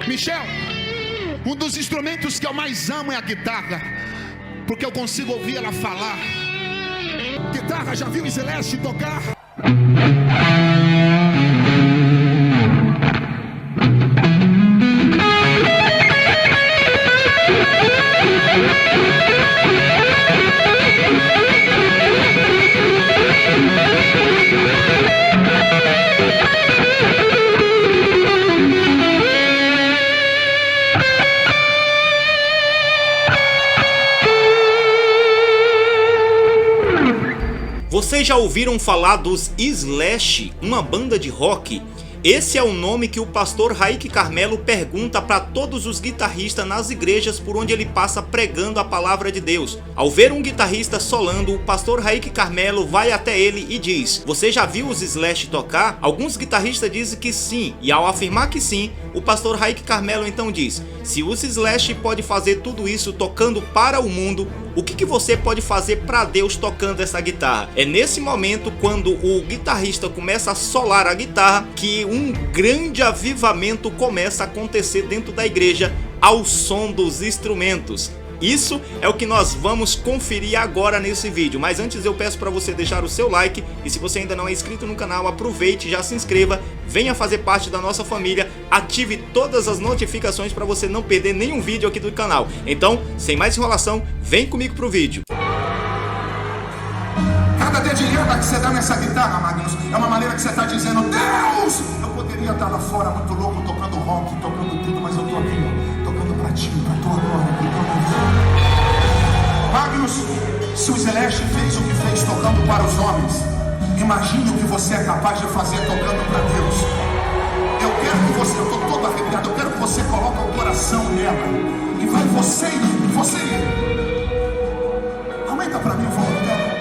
Michel, um dos instrumentos que eu mais amo é a guitarra, porque eu consigo ouvir ela falar. Guitarra, já viu Celeste tocar? Vocês já ouviram falar dos Slash, uma banda de rock? Esse é o nome que o pastor Raik Carmelo pergunta para todos os guitarristas nas igrejas por onde ele passa pregando a palavra de Deus. Ao ver um guitarrista solando, o pastor Raik Carmelo vai até ele e diz: "Você já viu os Slash tocar?" Alguns guitarristas dizem que sim, e ao afirmar que sim, o pastor Raik Carmelo então diz: "Se os Slash pode fazer tudo isso tocando para o mundo, o que você pode fazer para Deus tocando essa guitarra?" É nesse momento, quando o guitarrista começa a solar a guitarra, que um grande avivamento começa a acontecer dentro da igreja ao som dos instrumentos. Isso é o que nós vamos conferir agora nesse vídeo, mas antes eu peço para você deixar o seu like, e se você ainda não é inscrito no canal, aproveite e já se inscreva, venha fazer parte da nossa família, ative todas as notificações para você não perder nenhum vídeo aqui do canal. Então, sem mais enrolação, vem comigo pro vídeo. Cada dedilhada que você dá nessa guitarra, Magnus, é uma maneira que você está dizendo: Deus, eu poderia estar lá fora muito louco, tocando rock, tocando tudo, mas eu tô aqui, ó, tocando pra ti, pra tua glória, pra tua glória. Magnus, se o Celeste fez o que fez tocando para os homens, imagine o que você é capaz de fazer tocando para Deus. Eu quero que você, eu tô todo arrepiado, eu quero que você coloque o coração nela, e vai você e ele. Aumenta pra mim o volume dela.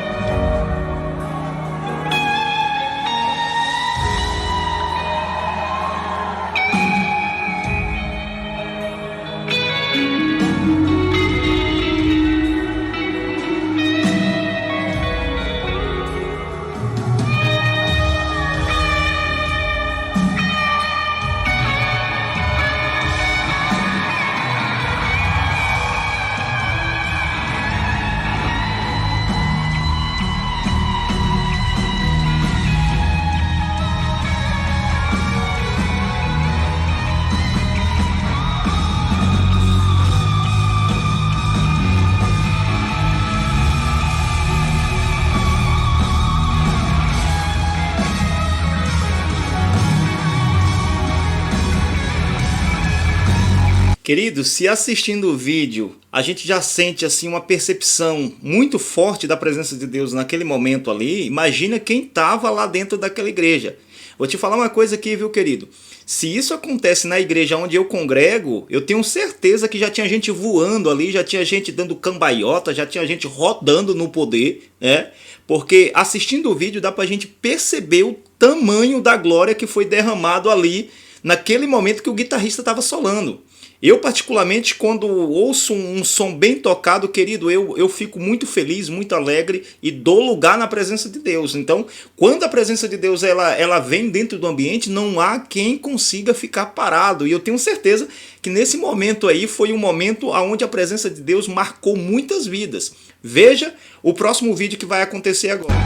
Queridos, se assistindo o vídeo a gente já sente assim uma percepção muito forte da presença de Deus naquele momento ali, imagina quem estava lá dentro daquela igreja. Vou te falar uma coisa aqui, viu, querido? Se isso acontece na igreja onde eu congrego, eu tenho certeza que já tinha gente voando ali, já tinha gente dando cambaiota, já tinha gente rodando no poder, né? Porque assistindo o vídeo dá pra gente perceber o tamanho da glória que foi derramado ali naquele momento que o guitarrista estava solando. Eu particularmente, quando ouço um som bem tocado, querido, eu fico muito feliz, muito alegre e dou lugar na presença de Deus. Então, quando a presença de Deus ela vem dentro do ambiente, não há quem consiga ficar parado. E eu tenho certeza que nesse momento aí foi um momento onde a presença de Deus marcou muitas vidas. Veja o próximo vídeo que vai acontecer agora.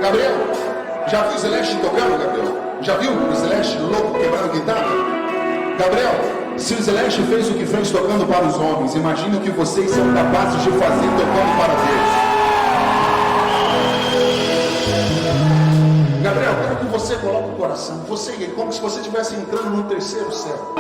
Gabriel, já viu o Celeste tocando, Gabriel? Já viu o Celeste louco quebrando guitarra? Gabriel, se o Celeste fez o que fez tocando para os homens, imagine o que vocês são capazes de fazer tocando para Deus. Gabriel, eu quero que você coloque o coração, você e ele, como se você estivesse entrando no terceiro céu.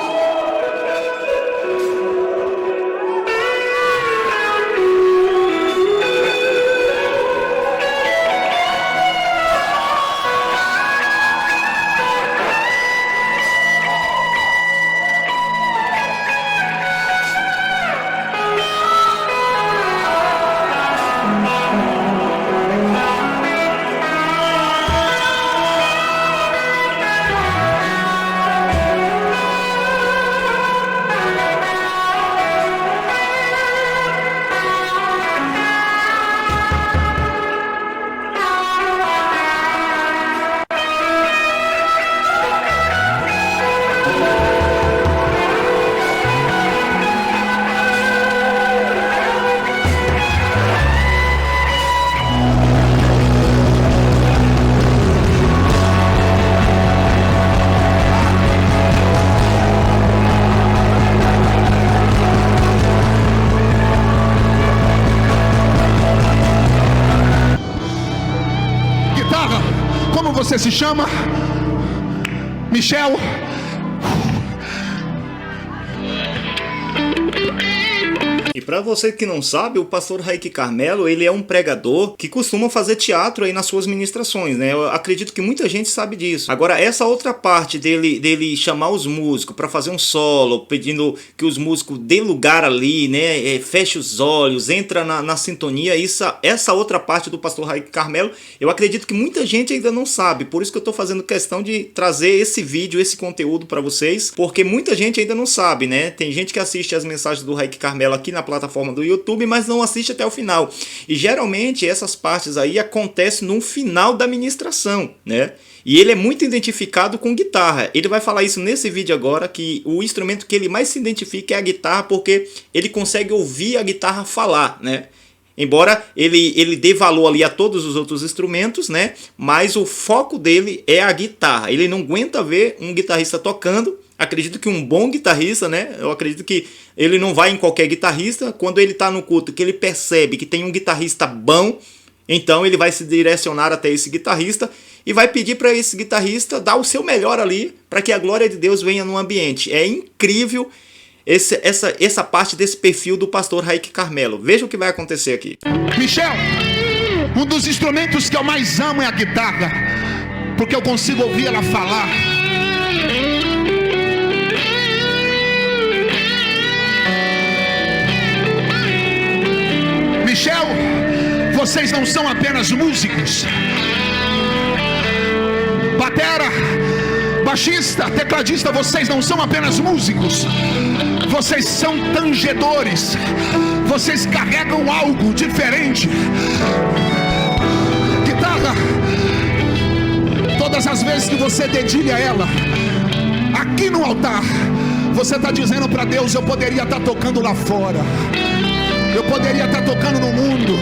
você se chama? Michel. E para você que não sabe, o pastor Raik Carmelo, ele é um pregador que costuma fazer teatro aí nas suas ministrações, né? Eu acredito que muita gente sabe disso. Agora, essa outra parte dele chamar os músicos para fazer um solo, pedindo que os músicos dêem lugar ali, né? Feche os olhos, entra na sintonia, essa outra parte do pastor Raik Carmelo, eu acredito que muita gente ainda não sabe. Por isso que eu tô fazendo questão de trazer esse vídeo, esse conteúdo para vocês, porque muita gente ainda não sabe, né? Tem gente que assiste as mensagens do Raik Carmelo aqui na plataforma do YouTube, mas não assiste até o final. E geralmente essas partes aí acontecem no final da ministração, né? E ele é muito identificado com guitarra. Ele vai falar isso nesse vídeo agora, que o instrumento que ele mais se identifica é a guitarra, porque ele consegue ouvir a guitarra falar, né? Embora ele dê valor ali a todos os outros instrumentos, né? Mas o foco dele é a guitarra. Ele não aguenta ver um guitarrista tocando. Acredito que um bom guitarrista, né? Eu acredito que ele não vai em qualquer guitarrista. Quando ele está no culto, que ele percebe que tem um guitarrista bom, então ele vai se direcionar até esse guitarrista e vai pedir para esse guitarrista dar o seu melhor ali, para que a glória de Deus venha no ambiente. É incrível essa parte desse perfil do pastor Raik Carmelo. Veja o que vai acontecer aqui. Michel, um dos instrumentos que eu mais amo é a guitarra, porque eu consigo ouvir ela falar. Michel, vocês não são apenas músicos. Batera, baixista, tecladista, vocês não são apenas músicos. Vocês são tangedores. Vocês carregam algo diferente. Guitarra, todas as vezes que você dedilha ela aqui no altar, você está dizendo para Deus: eu poderia estar tocando lá fora, eu poderia estar tocando no mundo,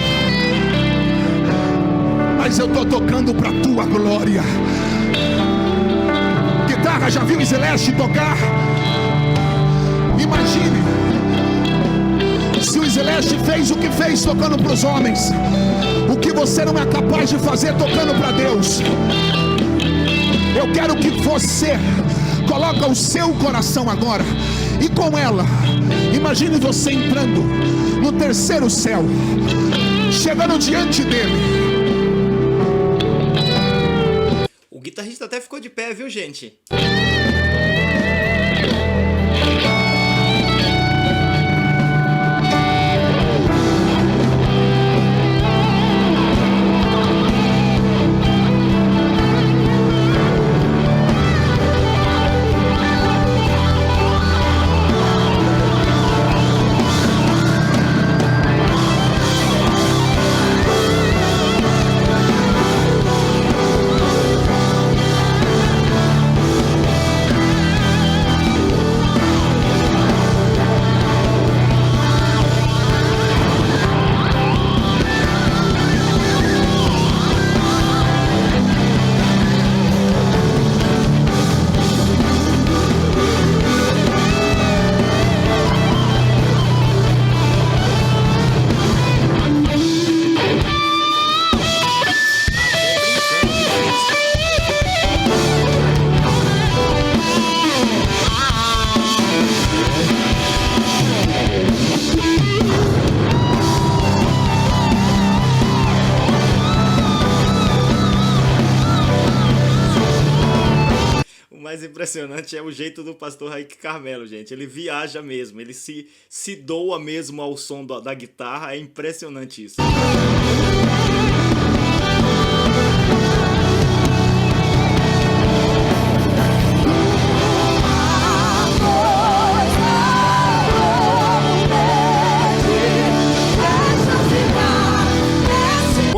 mas eu estou tocando para a tua glória. Guitarra, já viu Celeste tocar? Imagine se o Celeste fez o que fez tocando para os homens, o que você não é capaz de fazer tocando para Deus. Eu quero que você coloque o seu coração agora, e com ela, imagine você entrando no terceiro céu, chegando diante dele. O guitarrista até ficou de pé, viu, gente? O mais impressionante é o jeito do pastor Raik Carmelo, gente. Ele viaja mesmo, ele se doa mesmo ao som da guitarra. É impressionante isso.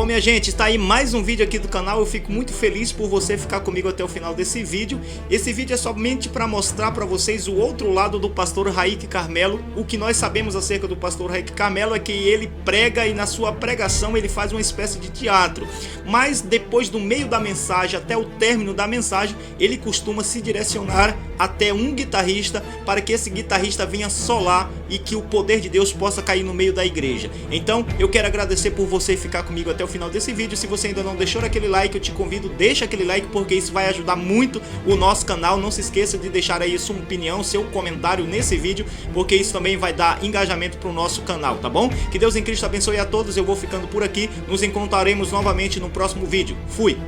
Minha gente, está aí mais um vídeo aqui do canal. Eu fico muito feliz por você ficar comigo até o final desse vídeo. Esse vídeo é somente para mostrar para vocês o outro lado do pastor Raik Carmelo. O que nós sabemos acerca do pastor Raik Carmelo é que ele prega e na sua pregação ele faz uma espécie de teatro. Mas depois do meio da mensagem até o término da mensagem, ele costuma se direcionar até um guitarrista, para que esse guitarrista venha solar e que o poder de Deus possa cair no meio da igreja. Então eu quero agradecer por você ficar comigo até o final desse vídeo. Se você ainda não deixou aquele like, eu te convido, deixa aquele like, porque isso vai ajudar muito o nosso canal. Não se esqueça de deixar aí sua opinião, seu comentário nesse vídeo, porque isso também vai dar engajamento para o nosso canal, tá bom? Que Deus em Cristo abençoe a todos. Eu vou ficando por aqui, nos encontraremos novamente no próximo vídeo. Fui!